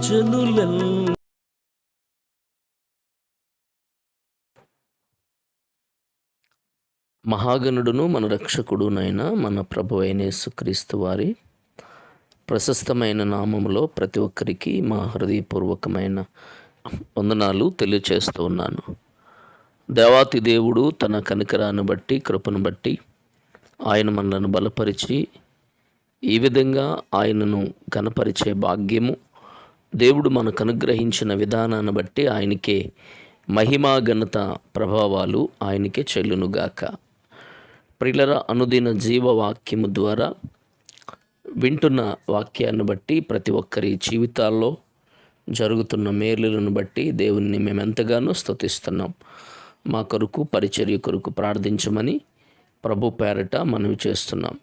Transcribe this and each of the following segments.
జనులన్ మహాగణుడును మన రక్షకుడునైన మన ప్రభు అయిన యేసుక్రీస్తు వారి ప్రశస్తమైన నామములో ప్రతి ఒక్కరికి మా హృదయపూర్వకమైన వందనాలు తెలియచేస్తూ ఉన్నాను. దేవాతి దేవుడు తన కనికరాన్ని బట్టి, కృపను బట్టి ఆయన మనలను బలపరిచి ఈ విధంగా ఆయనను కనపరిచే భాగ్యము దేవుడు మనకు అనుగ్రహించిన విధానాన్ని బట్టి ఆయనకే మహిమా ఘనత ప్రభావాలు ఆయనకే చెల్లునుగాక. ప్రియులరా, అనుదిన జీవవాక్యము ద్వారా వింటున్న వాక్యాన్ని బట్టి ప్రతి ఒక్కరి జీవితాల్లో జరుగుతున్న మేలులను బట్టి దేవుణ్ణి మేము ఎంతగానో స్తుతిస్తున్నాం. మా కొరకు, పరిచర్య కొరకు ప్రార్థించమని ప్రభు పేరట మనవి చేస్తున్నాం.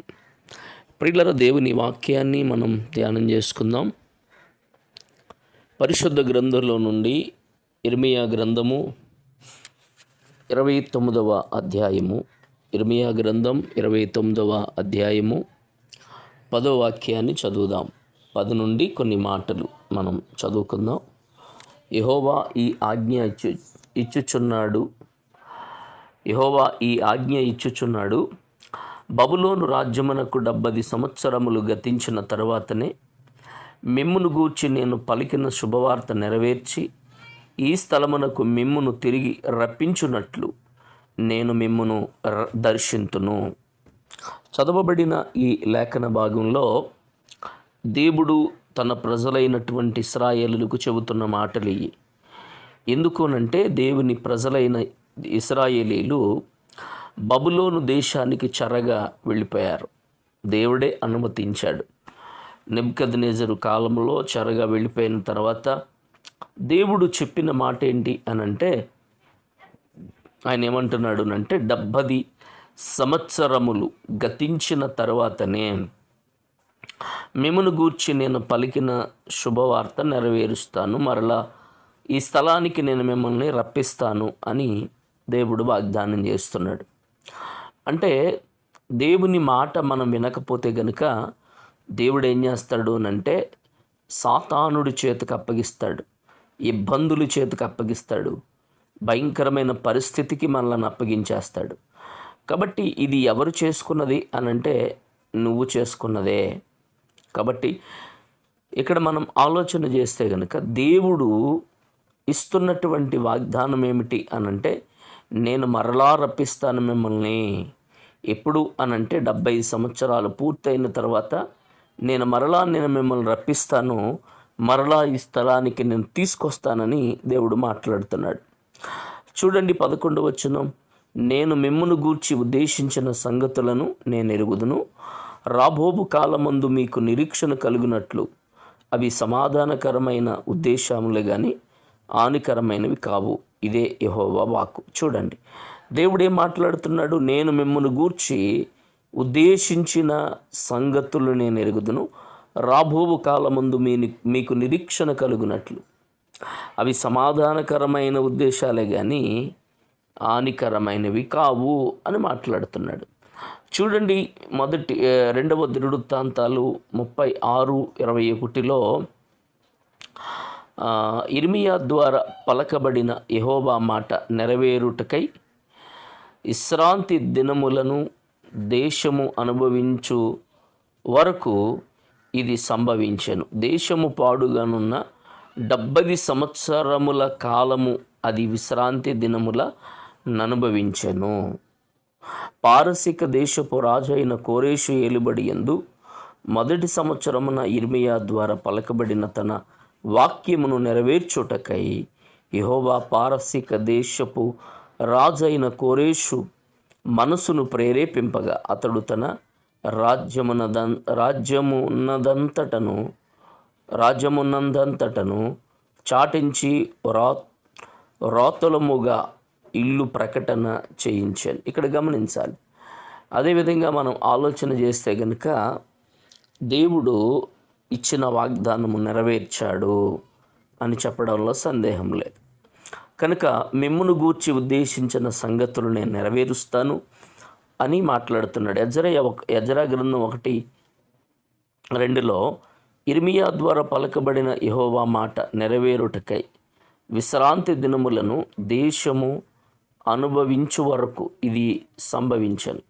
ప్రియులరా, దేవుని వాక్యాన్ని మనం ధ్యానం చేసుకుందాం. పరిశుద్ధ గ్రంథంలో నుండి ఇర్మియా గ్రంథము 29వ అధ్యాయము, ఇర్మియా గ్రంథం 29వ అధ్యాయము 10వ వాక్యాన్ని చదువుదాం. 10 నుండి కొన్ని మాటలు మనం చదువుకుందాం. యెహోవా ఈ ఆజ్ఞ ఇచ్చుచున్నాడు. బబులోను రాజ్యమునకు 70 సంవత్సరములు గతించిన తరువాతనే మిమ్మును గూర్చి నేను పలికిన శుభవార్త నెరవేర్చి ఈ స్థలమునకు మిమ్మును తిరిగి రప్పించున్నట్లు నేను మిమ్మును దర్శింతును. చదవబడిన ఈ లేఖన భాగంలో దేవుడు తన ప్రజలైనటువంటి ఇశ్రాయేలులకు చెబుతున్న మాటలు ఇవి. ఎందుకునంటే దేవుని ప్రజలైన ఇశ్రాయేలీలు బబులోను దేశానికి చెరగా వెళ్ళిపోయారు. దేవుడే అనుమతించాడు. నెబుకద్నెజరు కాలంలో చెరగా వెళ్ళిపోయిన తర్వాత దేవుడు చెప్పిన మాట ఏంటి అనంటే, ఆయన ఏమంటున్నాడు అంటే 70 సంవత్సరములు గతించిన తర్వాతనే మిమ్మును గూర్చి నేను పలికిన శుభవార్త నెరవేరుస్తాను, మరలా ఈ స్థలానికి నేను మిమ్మల్ని రప్పిస్తాను అని దేవుడు వాగ్దానం చేస్తున్నాడు. అంటే దేవుని మాట మనం వినకపోతే గనుక దేవుడు ఏం చేస్తాడు అంటే సాతానుడి చేతికి అప్పగిస్తాడు, ఇబ్బందుల చేతికి అప్పగిస్తాడు, భయంకరమైన పరిస్థితికి మనల్ని అప్పగించేస్తాడు. కాబట్టి ఇది ఎవరు చేసుకున్నది అనంటే నువ్వు చేసుకున్నదే. కాబట్టి ఇక్కడ మనం ఆలోచన చేస్తే కనుక దేవుడు ఇస్తున్నటువంటి వాగ్దానం ఏమిటి అనంటే, నేను మరలా రప్పిస్తాను మిమ్మల్ని. ఎప్పుడు అనంటే 70 సంవత్సరాలు పూర్తయిన తర్వాత నేను మిమ్మల్ని రప్పిస్తాను, మరలా ఈ స్థలానికి నేను తీసుకొస్తానని దేవుడు మాట్లాడుతున్నాడు. చూడండి 11వ వచనం, నేను మిమ్మును గూర్చి ఉద్దేశించిన సంగతులను నేను ఎరుగుదును, రాబోవు కాలమందు మీకు నిరీక్షణ కలుగునట్లు అవి సమాధానకరమైన ఉద్దేశములే కానీ హానికరమైనవి కావు. ఇదే యెహోవా వాక్కు. చూడండి దేవుడు ఏం మాట్లాడుతున్నాడు, నేను మిమ్మును గూర్చి ఉద్దేశించిన సంగతులు నేను ఎరుగుదును, రాబోవు కాలమందు మీకు నిరీక్షణ కలుగునట్లు అవి సమాధానకరమైన ఉద్దేశాలే కానీ హానికరమైనవి కావు అని మాట్లాడుతున్నాడు. చూడండి 2వ దినవృత్తాంతాలు 36:21లో ఇర్మియా ద్వారా పలకబడిన యెహోవా మాట నెరవేరుటకై విశ్రాంతి దినములను దేశము అనుభవించు వరకు ఇది సంభవించెను. దేశము పాడుగానున్న 70 సంవత్సరముల కాలము అది విశ్రాంతి దినముల ననుభవించెను. పారసిక దేశపు రాజు అయిన కోరేషు ఏలుబడి యందు 1వ సంవత్సరమున ఇర్మియా ద్వారా పలకబడిన తన వాక్యమును నెరవేర్చుటకై యెహోవా పారసిక దేశపు రాజైన కోరేషు మనసును ప్రేరేపింపగా అతడు తన రాజ్యమున్నంతటను చాటించి రాతులముగా ఇల్లు ప్రకటన చేయించాను. ఇక్కడ గమనించాలి. అదేవిధంగా మనం ఆలోచన చేస్తే కనుక దేవుడు ఇచ్చిన వాగ్దానము నెరవేర్చాడు అని చెప్పడంలో సందేహం లేదు. కనుక మిమ్మును గూర్చి ఉద్దేశించిన సంగతులు నేను నెరవేరుస్తాను అని మాట్లాడుతున్నాడు. యెజ్రా గ్రంథం 1:2లో ఇర్మియా ద్వారా పలకబడిన యెహోవా మాట నెరవేరుటకై విశ్రాంతి దినములను దేశము అనుభవించు వరకు ఇది సంభవించను.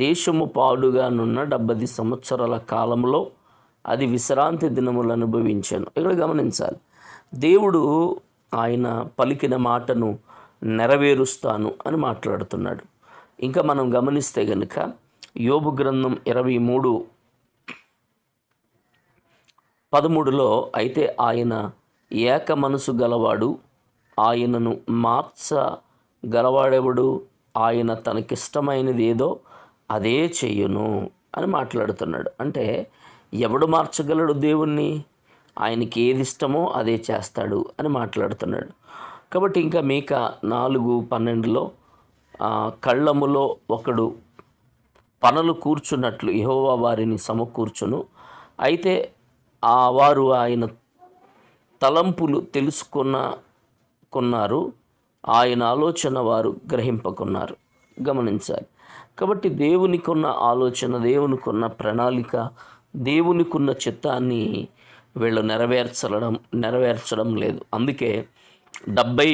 దేశము పాడుగా నున్న 70 సంవత్సరాల కాలంలో అది విశ్రాంతి దినములు అనుభవించాను. ఇక్కడ గమనించాలి, దేవుడు ఆయన పలికిన మాటను నెరవేరుస్తాను అని మాట్లాడుతున్నాడు. ఇంకా మనం గమనిస్తే గనుక యోబు గ్రంథం 23:13 అయితే ఆయన ఏక మనసు గలవాడు, ఆయనను మార్చగలవాడెవడు, ఆయన తనకిష్టమైనది ఏదో అదే చెయ్యును అని మాట్లాడుతున్నాడు. అంటే ఎవడు మార్చగలడు దేవుణ్ణి? ఆయనకి ఏది ఇష్టమో అదే చేస్తాడు అని మాట్లాడుతున్నాడు. కాబట్టి ఇంకా మీకా 4:12 కళ్ళములో ఒకడు పనులు కూర్చున్నట్లు యెహోవా వారిని సమకూర్చును. అయితే వారు ఆయన తలంపులు తెలుసుకున్నారు, ఆయన ఆలోచన వారు గ్రహింపకున్నారు. గమనించాలి. కాబట్టి దేవునికున్న ఆలోచన, దేవునికున్న ప్రణాళిక, దేవునికున్న చిత్తాన్ని వీళ్ళు నెరవేర్చడం లేదు. అందుకే 70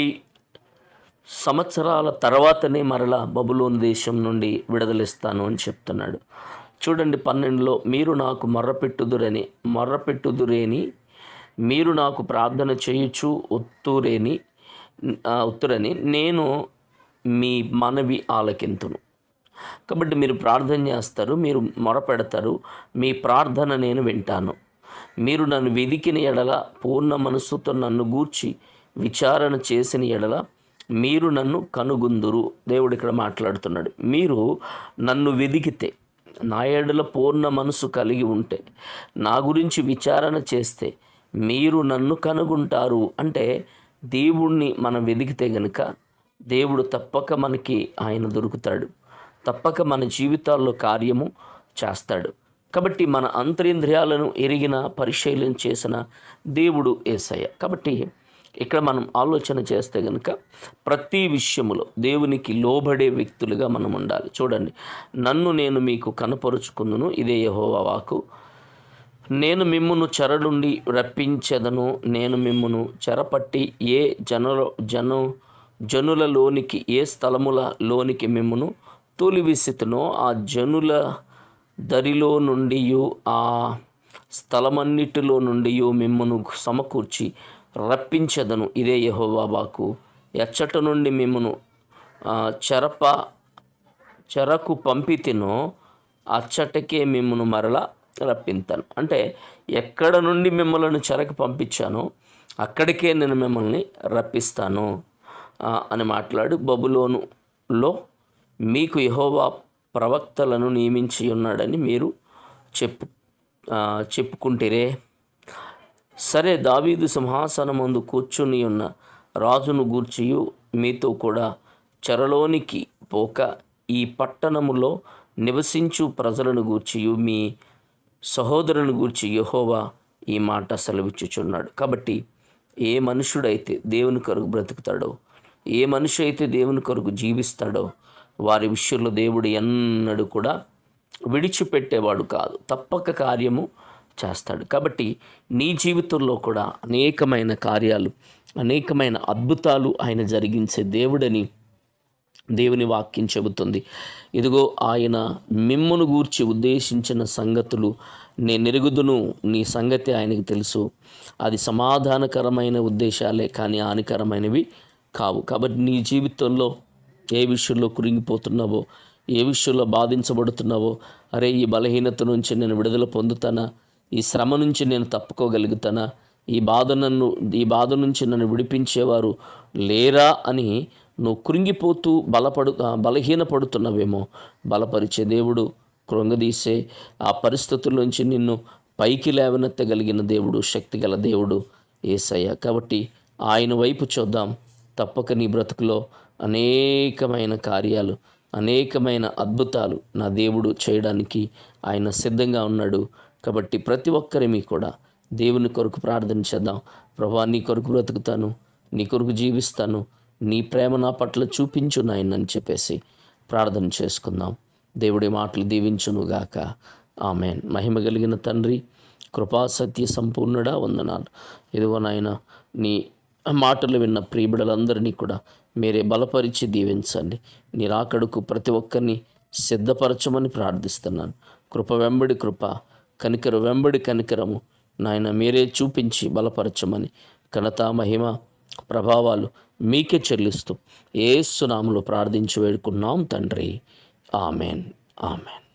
సంవత్సరాల తర్వాతనే మరలా బబులోను దేశం నుండి విడుదలిస్తాను అని చెప్తున్నాడు. చూడండి 12 మీరు నాకు మొర్రపెట్టుదురేని మీరు నాకు ప్రార్థన చేయుచు ఉత్తురని నేను మీ మనవి ఆలకింతును. కాబట్టి మీరు ప్రార్థన చేస్తారు, మీరు మొరపెడతారు, మీ ప్రార్థన నేను వింటాను. మీరు నన్ను వెదికిన ఎడల, పూర్ణ మనస్సుతో నన్ను గూర్చి విచారణ చేసిన ఎడల మీరు నన్ను కనుగొందురు. దేవుడు ఇక్కడ మాట్లాడుతున్నాడు. మీరు నన్ను వెదికితే, నా ఎడల పూర్ణ మనసు కలిగి ఉంటే, నా గురించి విచారణ చేస్తే మీరు నన్ను కనుగొంటారు. అంటే దేవుణ్ణి మనం వెదికితే గనుక దేవుడు తప్పక మనకి ఆయన దొరుకుతాడు, తప్పక మన జీవితాల్లో కార్యము చేస్తాడు. కాబట్టి మన అంతరింద్రియాలను ఎరిగిన, పరిశీలన చేసిన దేవుడు యేసయ్య. కాబట్టి ఇక్కడ మనం ఆలోచన చేస్తే కనుక ప్రతి విషయములో దేవునికి లోబడే వ్యక్తులుగా మనం ఉండాలి. చూడండి, నన్ను నేను మీకు కనపరుచుకుందును, ఇదే యెహోవా వాక్కు. నేను మిమ్మును చెర నుండి రప్పించెదను, నేను మిమ్మును చెరపట్టి ఏ జనులలోనికి, ఏ స్థలములలోనికి మిమ్మును తోలివేసితునో ఆ జనుల దరిలో నుండి, ఆ స్థలమన్నిటిలో నుండి మిమ్మును సమకూర్చి రప్పించెదను, ఇదే యెహోవా వాక్కు. ఎచ్చట నుండి మిమ్మును చెరకు పంపితినో అచ్చటకే మిమ్మును మరలా రప్పింతాను. అంటే ఎక్కడ నుండి మిమ్మల్ని చెరకు పంపించానో అక్కడికే నేను మిమ్మల్ని రప్పిస్తాను అని మాట్లాడు. బబులోనులో మీకు యెహోవా ప్రవక్తలను నియమించి ఉన్నాడని మీరు చెప్పుకుంటారే. సరే, దావీదు సింహాసనమందు కూర్చుని ఉన్న రాజును గూర్చియు మీతో కూడా చెరలోనికి పోక ఈ పట్టణములో నివసించు ప్రజలను గూర్చియు మీ సహోదరుని గూర్చి యెహోవా ఈ మాట సెలవిచ్చుచున్నాడు. కాబట్టి ఏ మనుషుడైతే దేవుని కొరకు బ్రతుకుతాడో, ఏ మనిషి అయితే దేవుని కొరకు జీవిస్తాడో వారి విషయంలో దేవుడు ఎన్నడూ కూడా విడిచిపెట్టేవాడు కాదు, తప్పక కార్యము చేస్తాడు. కాబట్టి నీ జీవితంలో కూడా అనేకమైన కార్యాలు, అనేకమైన అద్భుతాలు ఆయన జరిగించే దేవుడని దేవుని వాక్యం చెబుతుంది. ఇదిగో ఆయన మిమ్మును గూర్చి ఉద్దేశించిన సంగతులు నేనెరుగుదును, నీ సంగతి ఆయనకు తెలుసు. అది సమాధానకరమైన ఉద్దేశాలే కానీ హానికరమైనవి కావు. కాబట్టి నీ జీవితంలో ఏ విషయంలో కురింగిపోతున్నావో, ఏ విషయంలో బాధించబడుతున్నావో, అరే ఈ బలహీనత నుంచి నేను విడుదల పొందుతానా, ఈ శ్రమ నుంచి నేను తప్పుకోగలుగుతానా, ఈ బాధ నుంచి నన్ను విడిపించేవారు లేరా అని నువ్వు కృంగిపోతూ బలహీనపడుతున్నావేమో, బలపరిచే దేవుడు, కృంగదీసే ఆ పరిస్థితుల నుంచి నిన్ను పైకి లేవనెత్తగలిగిన దేవుడు, శక్తిగల దేవుడు యేసయ్య. కాబట్టి ఆయన వైపు చూద్దాం. తప్పక నీ బ్రతుకులో అనేకమైన కార్యాలు, అనేకమైన అద్భుతాలు నా దేవుడు చేయడానికి ఆయన సిద్ధంగా ఉన్నాడు. కాబట్టి ప్రతి ఒక్కరిని కూడా దేవుని కొరకు ప్రార్థన చేద్దాం. ప్రభువా, నీ కొరకు బ్రతుకుతాను, నీ కొరకు జీవిస్తాను, నీ ప్రేమ నా పట్ల చూపించు నాయన అని చెప్పేసి ప్రార్థన చేసుకుందాం. దేవుడి మాటలు దీవించునుగాక. ఆమెన్. మహిమ కలిగిన తండ్రి, కృపా సత్య సంపూర్ణుడా వందనాలు. ఇదిగో నాయన నీ మాటలు విన్న ప్రియబిడలందరినీ కూడా మీరే బలపరిచి దీవించండి. నీ రాకడకు ప్రతి ఒక్కరిని సిద్ధపరచమని ప్రార్థిస్తున్నాను. కృప వెంబడి కృప, కనికరం వెంబడి కనికరము నాయన మీరే చూపించి బలపరచమని ఘనత మహిమ ప్రభావాలు మీకే చెల్లిస్తూ యేసు నామములో ప్రార్థించి వేడుకున్నాం తండ్రి. ఆమెన్. ఆమెన్.